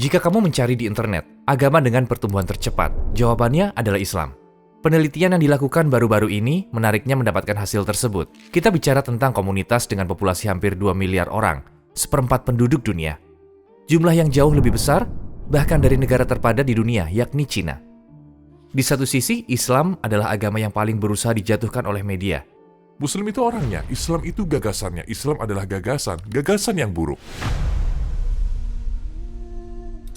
Jika kamu mencari di internet, agama dengan pertumbuhan tercepat, jawabannya adalah Islam. Penelitian yang dilakukan baru-baru ini menariknya mendapatkan hasil tersebut. Kita bicara tentang komunitas dengan populasi hampir 2 miliar orang, seperempat penduduk dunia. Jumlah yang jauh lebih besar, bahkan dari negara terpadat di dunia, yakni Cina. Di satu sisi, Islam adalah agama yang paling berusaha dijatuhkan oleh media. Muslim itu orangnya, Islam itu gagasannya. Islam adalah gagasan yang buruk.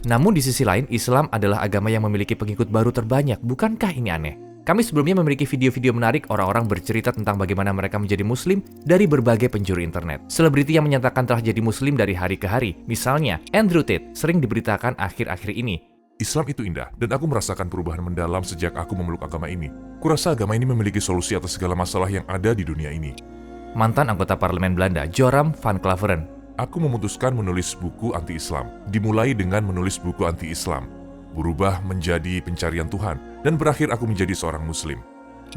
Namun di sisi lain, Islam adalah agama yang memiliki pengikut baru terbanyak. Bukankah ini aneh? Kami sebelumnya memiliki video-video menarik orang-orang bercerita tentang bagaimana mereka menjadi Muslim dari berbagai penjuru internet. Selebriti yang menyatakan telah jadi Muslim dari hari ke hari. Misalnya, Andrew Tate sering diberitakan akhir-akhir ini. Islam itu indah, dan aku merasakan perubahan mendalam sejak aku memeluk agama ini. Kurasa agama ini memiliki solusi atas segala masalah yang ada di dunia ini. Mantan anggota parlemen Belanda, Joram van Claveren. Aku memutuskan menulis buku anti-Islam. Dimulai dengan menulis buku anti-Islam. Berubah menjadi pencarian Tuhan, dan berakhir aku menjadi seorang Muslim.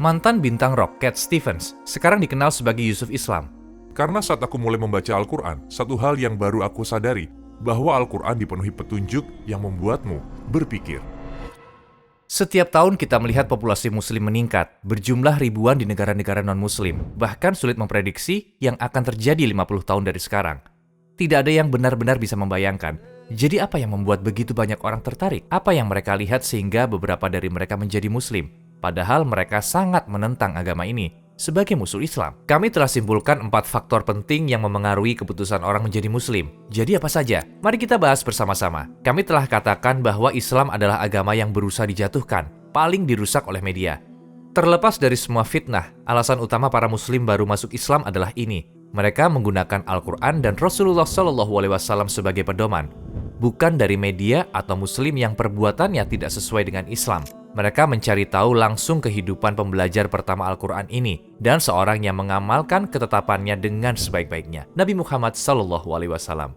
Mantan bintang rock Cat Stevens, sekarang dikenal sebagai Yusuf Islam. Karena saat aku mulai membaca Al-Quran, satu hal yang baru aku sadari, bahwa Al-Quran dipenuhi petunjuk yang membuatmu berpikir. Setiap tahun kita melihat populasi Muslim meningkat, berjumlah ribuan di negara-negara non-Muslim. Bahkan sulit memprediksi yang akan terjadi 50 tahun dari sekarang. Tidak ada yang benar-benar bisa membayangkan. Jadi apa yang membuat begitu banyak orang tertarik? Apa yang mereka lihat sehingga beberapa dari mereka menjadi Muslim? Padahal mereka sangat menentang agama ini sebagai musuh Islam. Kami telah simpulkan 4 faktor penting yang memengaruhi keputusan orang menjadi Muslim. Jadi apa saja? Mari kita bahas bersama-sama. Kami telah katakan bahwa Islam adalah agama yang berusaha dijatuhkan, paling dirusak oleh media. Terlepas dari semua fitnah, alasan utama para Muslim baru masuk Islam adalah ini. Mereka menggunakan Al-Quran dan Rasulullah SAW sebagai pedoman, bukan dari media atau Muslim yang perbuatannya tidak sesuai dengan Islam. Mereka mencari tahu langsung kehidupan pembelajar pertama Al-Quran ini dan seorang yang mengamalkan ketetapannya dengan sebaik-baiknya, Nabi Muhammad SAW.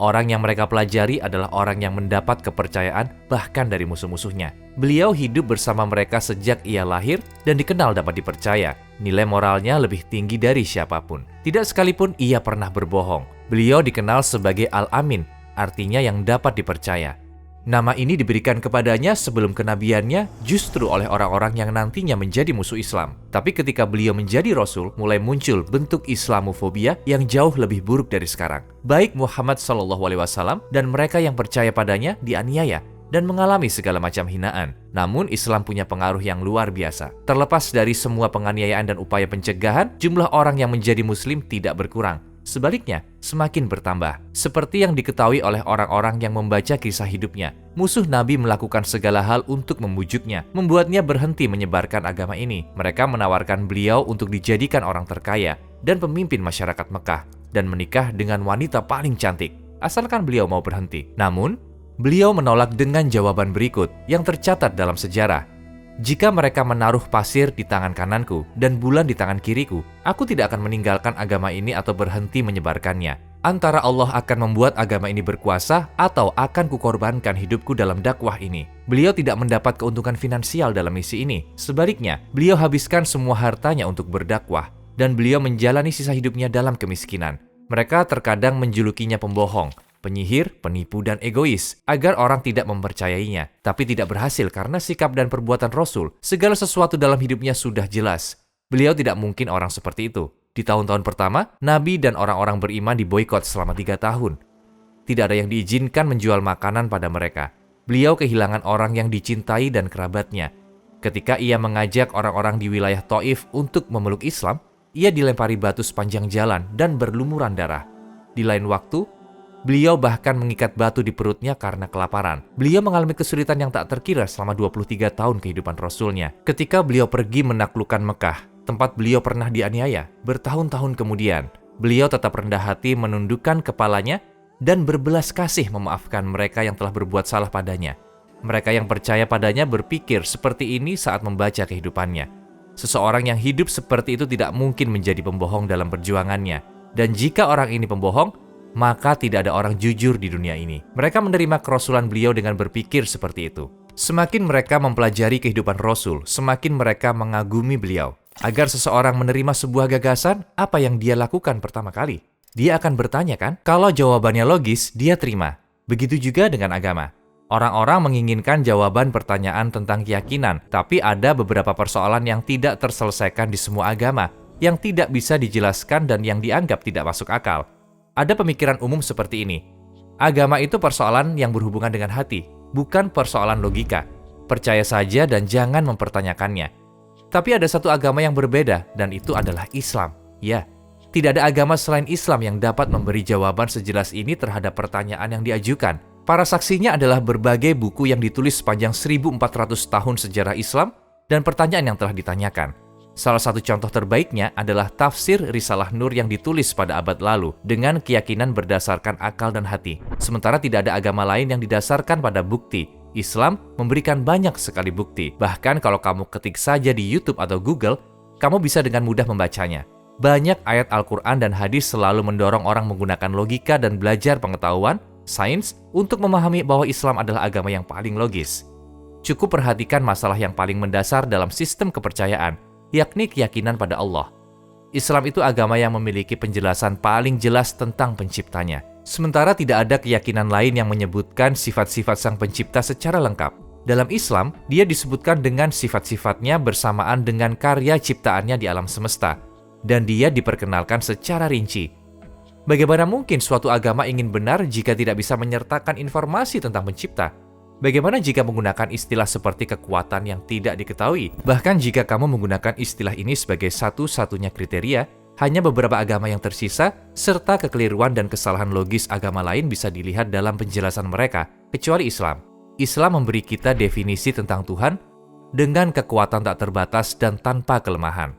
Orang yang mereka pelajari adalah orang yang mendapat kepercayaan bahkan dari musuh-musuhnya. Beliau hidup bersama mereka sejak ia lahir dan dikenal dapat dipercaya. Nilai moralnya lebih tinggi dari siapapun. Tidak sekalipun ia pernah berbohong. Beliau dikenal sebagai Al-Amin, artinya yang dapat dipercaya. Nama ini diberikan kepadanya sebelum kenabiannya justru oleh orang-orang yang nantinya menjadi musuh Islam. Tapi ketika beliau menjadi Rasul, mulai muncul bentuk Islamofobia yang jauh lebih buruk dari sekarang. Baik Muhammad SAW dan mereka yang percaya padanya dianiaya dan mengalami segala macam hinaan. Namun Islam punya pengaruh yang luar biasa. Terlepas dari semua penganiayaan dan upaya pencegahan, jumlah orang yang menjadi Muslim tidak berkurang. Sebaliknya, semakin bertambah. Seperti yang diketahui oleh orang-orang yang membaca kisah hidupnya, musuh Nabi melakukan segala hal untuk membujuknya, membuatnya berhenti menyebarkan agama ini. Mereka menawarkan beliau untuk dijadikan orang terkaya dan pemimpin masyarakat Mekah, dan menikah dengan wanita paling cantik, asalkan beliau mau berhenti. Namun, beliau menolak dengan jawaban berikut yang tercatat dalam sejarah. Jika mereka menaruh pasir di tangan kananku dan bulan di tangan kiriku, aku tidak akan meninggalkan agama ini atau berhenti menyebarkannya. Antara Allah akan membuat agama ini berkuasa atau akan kukorbankan hidupku dalam dakwah ini. Beliau tidak mendapat keuntungan finansial dalam misi ini. Sebaliknya, beliau habiskan semua hartanya untuk berdakwah dan beliau menjalani sisa hidupnya dalam kemiskinan. Mereka terkadang menjulukinya pembohong, penyihir, penipu, dan egois, agar orang tidak mempercayainya. Tapi tidak berhasil karena sikap dan perbuatan Rasul. Segala sesuatu dalam hidupnya sudah jelas. Beliau tidak mungkin orang seperti itu. Di tahun-tahun pertama, Nabi dan orang-orang beriman diboikot selama 3 tahun. Tidak ada yang diizinkan menjual makanan pada mereka. Beliau kehilangan orang yang dicintai dan kerabatnya. Ketika ia mengajak orang-orang di wilayah Taif untuk memeluk Islam, ia dilempari batu sepanjang jalan dan berlumuran darah. Di lain waktu, beliau bahkan mengikat batu di perutnya karena kelaparan. Beliau mengalami kesulitan yang tak terkira selama 23 tahun kehidupan Rasulnya. Ketika beliau pergi menaklukkan Mekah, tempat beliau pernah dianiaya, bertahun-tahun kemudian, beliau tetap rendah hati menundukkan kepalanya dan berbelas kasih memaafkan mereka yang telah berbuat salah padanya. Mereka yang percaya padanya berpikir seperti ini saat membaca kehidupannya. Seseorang yang hidup seperti itu tidak mungkin menjadi pembohong dalam perjuangannya. Dan jika orang ini pembohong, maka tidak ada orang jujur di dunia ini. Mereka menerima kerasulan beliau dengan berpikir seperti itu. Semakin mereka mempelajari kehidupan Rasul, semakin mereka mengagumi beliau. Agar seseorang menerima sebuah gagasan, apa yang dia lakukan pertama kali? Dia akan bertanya kan? Kalau jawabannya logis, dia terima. Begitu juga dengan agama. Orang-orang menginginkan jawaban pertanyaan tentang keyakinan, tapi ada beberapa persoalan yang tidak terselesaikan di semua agama, yang tidak bisa dijelaskan dan yang dianggap tidak masuk akal. Ada pemikiran umum seperti ini. Agama itu persoalan yang berhubungan dengan hati, bukan persoalan logika. Percaya saja dan jangan mempertanyakannya. Tapi ada satu agama yang berbeda, dan itu adalah Islam. Ya, tidak ada agama selain Islam yang dapat memberi jawaban sejelas ini terhadap pertanyaan yang diajukan. Para saksinya adalah berbagai buku yang ditulis sepanjang 1400 tahun sejarah Islam dan pertanyaan yang telah ditanyakan. Salah satu contoh terbaiknya adalah tafsir Risalah Nur yang ditulis pada abad lalu dengan keyakinan berdasarkan akal dan hati. Sementara tidak ada agama lain yang didasarkan pada bukti. Islam memberikan banyak sekali bukti. Bahkan kalau kamu ketik saja di YouTube atau Google, kamu bisa dengan mudah membacanya. Banyak ayat Al-Quran dan hadis selalu mendorong orang menggunakan logika dan belajar pengetahuan, sains, untuk memahami bahwa Islam adalah agama yang paling logis. Cukup perhatikan masalah yang paling mendasar dalam sistem kepercayaan, yakni keyakinan pada Allah. Islam itu agama yang memiliki penjelasan paling jelas tentang penciptanya. Sementara tidak ada keyakinan lain yang menyebutkan sifat-sifat sang pencipta secara lengkap. Dalam Islam, dia disebutkan dengan sifat-sifatnya bersamaan dengan karya ciptaannya di alam semesta. Dan dia diperkenalkan secara rinci. Bagaimana mungkin suatu agama ingin benar jika tidak bisa menyertakan informasi tentang pencipta? Bagaimana jika menggunakan istilah seperti kekuatan yang tidak diketahui? Bahkan jika kamu menggunakan istilah ini sebagai satu-satunya kriteria, hanya beberapa agama yang tersisa, serta kekeliruan dan kesalahan logis agama lain bisa dilihat dalam penjelasan mereka, kecuali Islam. Islam memberi kita definisi tentang Tuhan dengan kekuatan tak terbatas dan tanpa kelemahan.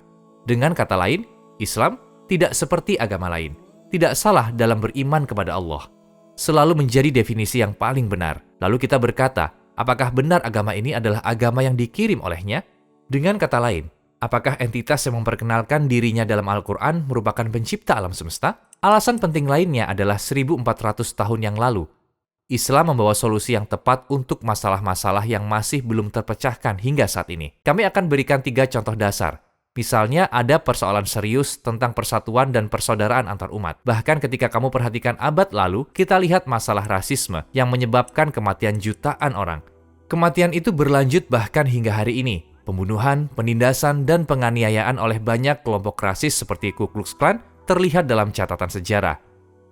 Dengan kata lain, Islam tidak seperti agama lain, tidak salah dalam beriman kepada Allah. Selalu menjadi definisi yang paling benar. Lalu kita berkata, apakah benar agama ini adalah agama yang dikirim olehnya? Dengan kata lain, apakah entitas yang memperkenalkan dirinya dalam Al-Quran merupakan pencipta alam semesta? Alasan penting lainnya adalah 1400 tahun yang lalu. Islam membawa solusi yang tepat untuk masalah-masalah yang masih belum terpecahkan hingga saat ini. Kami akan berikan 3 contoh dasar. Misalnya ada persoalan serius tentang persatuan dan persaudaraan antar umat. Bahkan ketika kamu perhatikan abad lalu, kita lihat masalah rasisme yang menyebabkan kematian jutaan orang. Kematian itu berlanjut bahkan hingga hari ini. Pembunuhan, penindasan, dan penganiayaan oleh banyak kelompok rasis seperti Ku Klux Klan terlihat dalam catatan sejarah.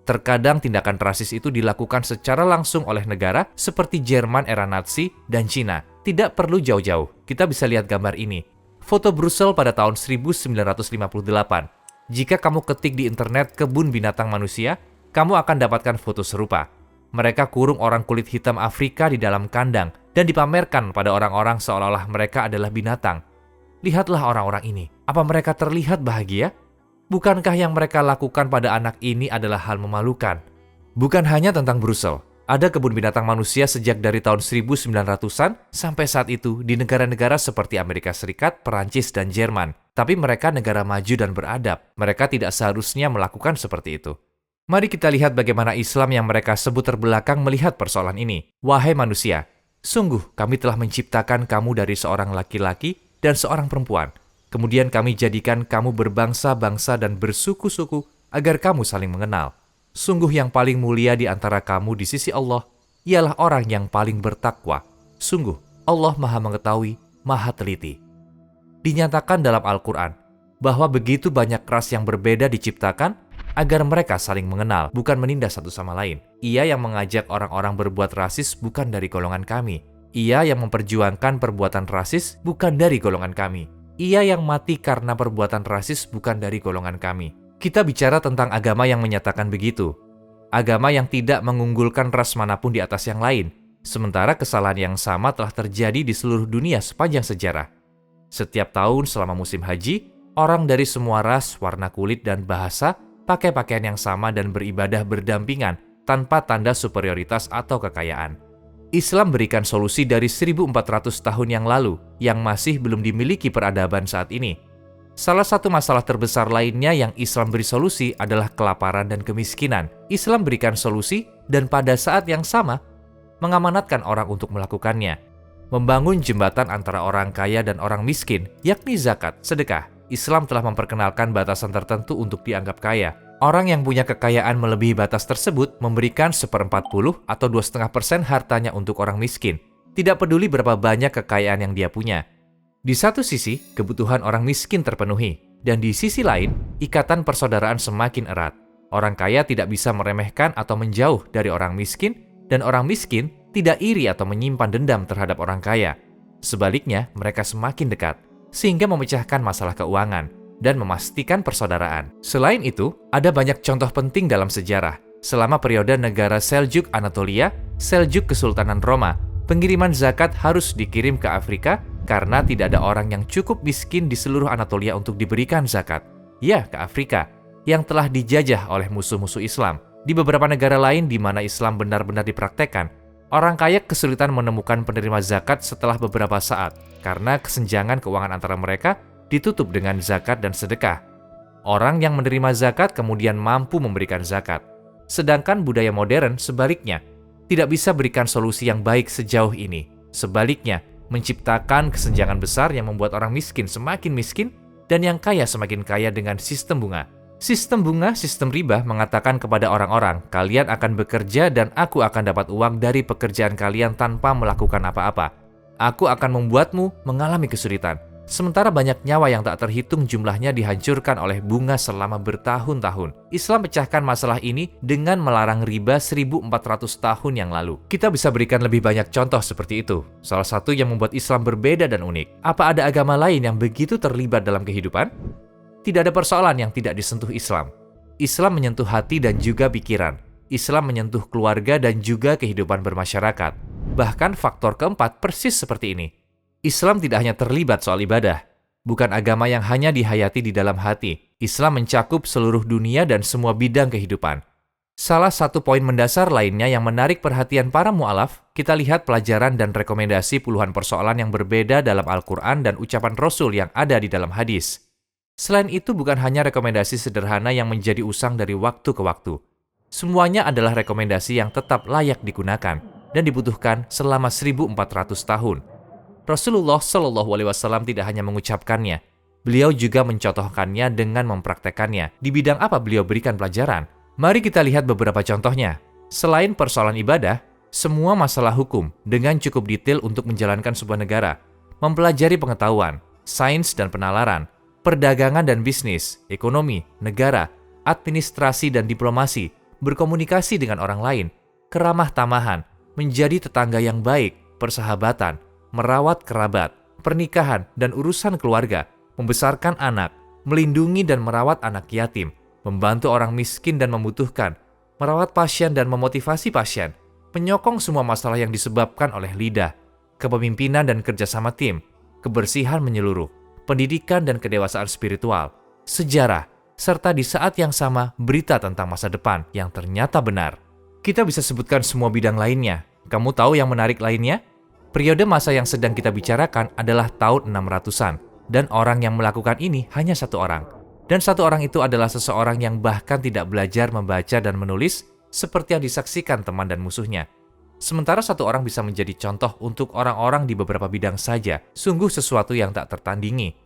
Terkadang tindakan rasis itu dilakukan secara langsung oleh negara seperti Jerman era Nazi dan Cina. Tidak perlu jauh-jauh, kita bisa lihat gambar ini. Foto Brussels pada tahun 1958. Jika kamu ketik di internet kebun binatang manusia, kamu akan dapatkan foto serupa. Mereka kurung orang kulit hitam Afrika di dalam kandang dan dipamerkan pada orang-orang seolah-olah mereka adalah binatang. Lihatlah orang-orang ini. Apa mereka terlihat bahagia? Bukankah yang mereka lakukan pada anak ini adalah hal memalukan? Bukan hanya tentang Brussels. Ada kebun binatang manusia sejak dari tahun 1900-an sampai saat itu di negara-negara seperti Amerika Serikat, Perancis, dan Jerman. Tapi mereka negara maju dan beradab. Mereka tidak seharusnya melakukan seperti itu. Mari kita lihat bagaimana Islam yang mereka sebut terbelakang melihat persoalan ini. Wahai manusia, sungguh kami telah menciptakan kamu dari seorang laki-laki dan seorang perempuan. Kemudian kami jadikan kamu berbangsa-bangsa dan bersuku-suku agar kamu saling mengenal. Sungguh yang paling mulia di antara kamu di sisi Allah ialah orang yang paling bertakwa. Sungguh, Allah Maha Mengetahui, Maha Teliti. Dinyatakan dalam Al-Quran bahwa begitu banyak ras yang berbeda diciptakan agar mereka saling mengenal, bukan menindas satu sama lain. Ia yang mengajak orang-orang berbuat rasis bukan dari golongan kami. Ia yang memperjuangkan perbuatan rasis bukan dari golongan kami. Ia yang mati karena perbuatan rasis bukan dari golongan kami. Kita bicara tentang agama yang menyatakan begitu. Agama yang tidak mengunggulkan ras manapun di atas yang lain. Sementara kesalahan yang sama telah terjadi di seluruh dunia sepanjang sejarah. Setiap tahun selama musim haji, orang dari semua ras, warna kulit, dan bahasa pakai pakaian yang sama dan beribadah berdampingan tanpa tanda superioritas atau kekayaan. Islam berikan solusi dari 1400 tahun yang lalu yang masih belum dimiliki peradaban saat ini. Salah satu masalah terbesar lainnya yang Islam beri solusi adalah kelaparan dan kemiskinan. Islam berikan solusi dan pada saat yang sama mengamanatkan orang untuk melakukannya. Membangun jembatan antara orang kaya dan orang miskin, yakni zakat, sedekah. Islam telah memperkenalkan batasan tertentu untuk dianggap kaya. Orang yang punya kekayaan melebihi batas tersebut memberikan 1/40 atau 2,5% hartanya untuk orang miskin. Tidak peduli berapa banyak kekayaan yang dia punya. Di satu sisi, kebutuhan orang miskin terpenuhi. Dan di sisi lain, ikatan persaudaraan semakin erat. Orang kaya tidak bisa meremehkan atau menjauh dari orang miskin, dan orang miskin tidak iri atau menyimpan dendam terhadap orang kaya. Sebaliknya, mereka semakin dekat, sehingga memecahkan masalah keuangan dan memastikan persaudaraan. Selain itu, ada banyak contoh penting dalam sejarah. Selama periode negara Seljuk Anatolia, Seljuk Kesultanan Roma, pengiriman zakat harus dikirim ke Afrika karena tidak ada orang yang cukup miskin di seluruh Anatolia untuk diberikan zakat. Ya, ke Afrika, yang telah dijajah oleh musuh-musuh Islam. Di beberapa negara lain di mana Islam benar-benar dipraktekkan, orang kaya kesulitan menemukan penerima zakat setelah beberapa saat karena kesenjangan keuangan antara mereka ditutup dengan zakat dan sedekah. Orang yang menerima zakat kemudian mampu memberikan zakat. Sedangkan budaya modern sebaliknya, tidak bisa berikan solusi yang baik sejauh ini. Sebaliknya, menciptakan kesenjangan besar yang membuat orang miskin semakin miskin dan yang kaya semakin kaya dengan sistem bunga. Sistem bunga, sistem riba mengatakan kepada orang-orang, kalian akan bekerja dan aku akan dapat uang dari pekerjaan kalian tanpa melakukan apa-apa. Aku akan membuatmu mengalami kesulitan. Sementara banyak nyawa yang tak terhitung jumlahnya dihancurkan oleh bunga selama bertahun-tahun. Islam pecahkan masalah ini dengan melarang riba 1400 tahun yang lalu. Kita bisa berikan lebih banyak contoh seperti itu. Salah satu yang membuat Islam berbeda dan unik. Apa ada agama lain yang begitu terlibat dalam kehidupan? Tidak ada persoalan yang tidak disentuh Islam. Islam menyentuh hati dan juga pikiran. Islam menyentuh keluarga dan juga kehidupan bermasyarakat. Bahkan faktor keempat persis seperti ini. Islam tidak hanya terlibat soal ibadah, bukan agama yang hanya dihayati di dalam hati. Islam mencakup seluruh dunia dan semua bidang kehidupan. Salah satu poin mendasar lainnya yang menarik perhatian para mu'alaf, kita lihat pelajaran dan rekomendasi puluhan persoalan yang berbeda dalam Al-Quran dan ucapan Rasul yang ada di dalam hadis. Selain itu bukan hanya rekomendasi sederhana yang menjadi usang dari waktu ke waktu. Semuanya adalah rekomendasi yang tetap layak digunakan dan dibutuhkan selama 1400 tahun. Rasulullah Shallallahu Alaihi Wasallam tidak hanya mengucapkannya, beliau juga mencontohkannya dengan mempraktekannya. Di bidang apa beliau berikan pelajaran? Mari kita lihat beberapa contohnya. Selain persoalan ibadah, semua masalah hukum dengan cukup detail untuk menjalankan sebuah negara, mempelajari pengetahuan, sains dan penalaran, perdagangan dan bisnis, ekonomi, negara, administrasi dan diplomasi, berkomunikasi dengan orang lain, keramah tamahan, menjadi tetangga yang baik, persahabatan, merawat kerabat, pernikahan dan urusan keluarga, membesarkan anak, melindungi dan merawat anak yatim, membantu orang miskin dan membutuhkan, merawat pasien dan memotivasi pasien, menyokong semua masalah yang disebabkan oleh lidah, kepemimpinan dan kerjasama tim, kebersihan menyeluruh, pendidikan dan kedewasaan spiritual, sejarah, serta di saat yang sama berita tentang masa depan yang ternyata benar. Kita bisa sebutkan semua bidang lainnya. Kamu tahu yang menarik lainnya? Periode masa yang sedang kita bicarakan adalah tahun 600-an, dan orang yang melakukan ini hanya satu orang. Dan satu orang itu adalah seseorang yang bahkan tidak belajar membaca dan menulis seperti yang disaksikan teman dan musuhnya. Sementara satu orang bisa menjadi contoh untuk orang-orang di beberapa bidang saja, sungguh sesuatu yang tak tertandingi.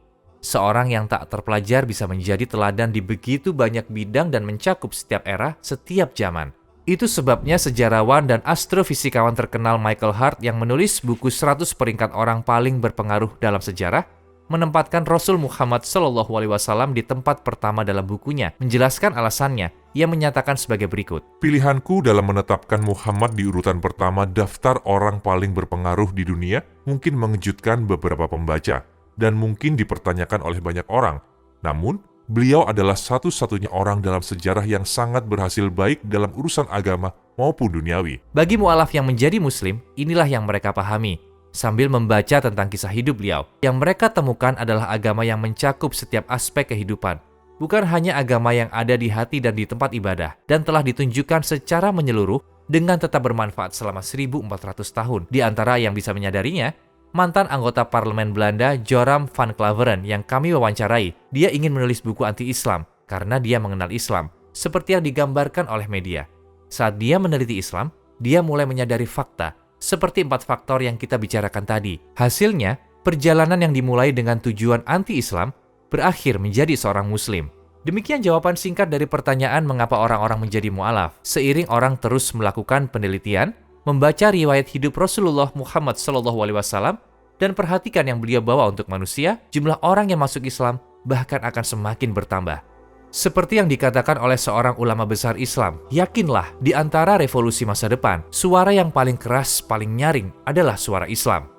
Seorang yang tak terpelajar bisa menjadi teladan di begitu banyak bidang dan mencakup setiap era, setiap zaman. Itu sebabnya sejarawan dan astrofisikawan terkenal Michael Hart yang menulis buku 100 peringkat orang paling berpengaruh dalam sejarah, menempatkan Rasul Muhammad SAW di tempat pertama dalam bukunya, menjelaskan alasannya. Ia menyatakan sebagai berikut. Pilihanku dalam menetapkan Muhammad di urutan pertama daftar orang paling berpengaruh di dunia mungkin mengejutkan beberapa pembaca dan mungkin dipertanyakan oleh banyak orang. Namun, beliau adalah satu-satunya orang dalam sejarah yang sangat berhasil baik dalam urusan agama maupun duniawi. Bagi mu'alaf yang menjadi muslim, inilah yang mereka pahami. Sambil membaca tentang kisah hidup beliau, yang mereka temukan adalah agama yang mencakup setiap aspek kehidupan. Bukan hanya agama yang ada di hati dan di tempat ibadah, dan telah ditunjukkan secara menyeluruh dengan tetap bermanfaat selama 1400 tahun. Di antara yang bisa menyadarinya, mantan anggota parlemen Belanda Joram van Klaveren yang kami wawancarai, dia ingin menulis buku anti-Islam karena dia mengenal Islam, seperti yang digambarkan oleh media. Saat dia meneliti Islam, dia mulai menyadari fakta, seperti 4 faktor yang kita bicarakan tadi. Hasilnya, perjalanan yang dimulai dengan tujuan anti-Islam berakhir menjadi seorang muslim. Demikian jawaban singkat dari pertanyaan mengapa orang-orang menjadi mu'alaf. Seiring orang terus melakukan penelitian, membaca riwayat hidup Rasulullah Muhammad SAW, dan perhatikan yang beliau bawa untuk manusia, jumlah orang yang masuk Islam bahkan akan semakin bertambah. Seperti yang dikatakan oleh seorang ulama besar Islam, yakinlah di antara revolusi masa depan, suara yang paling keras, paling nyaring adalah suara Islam.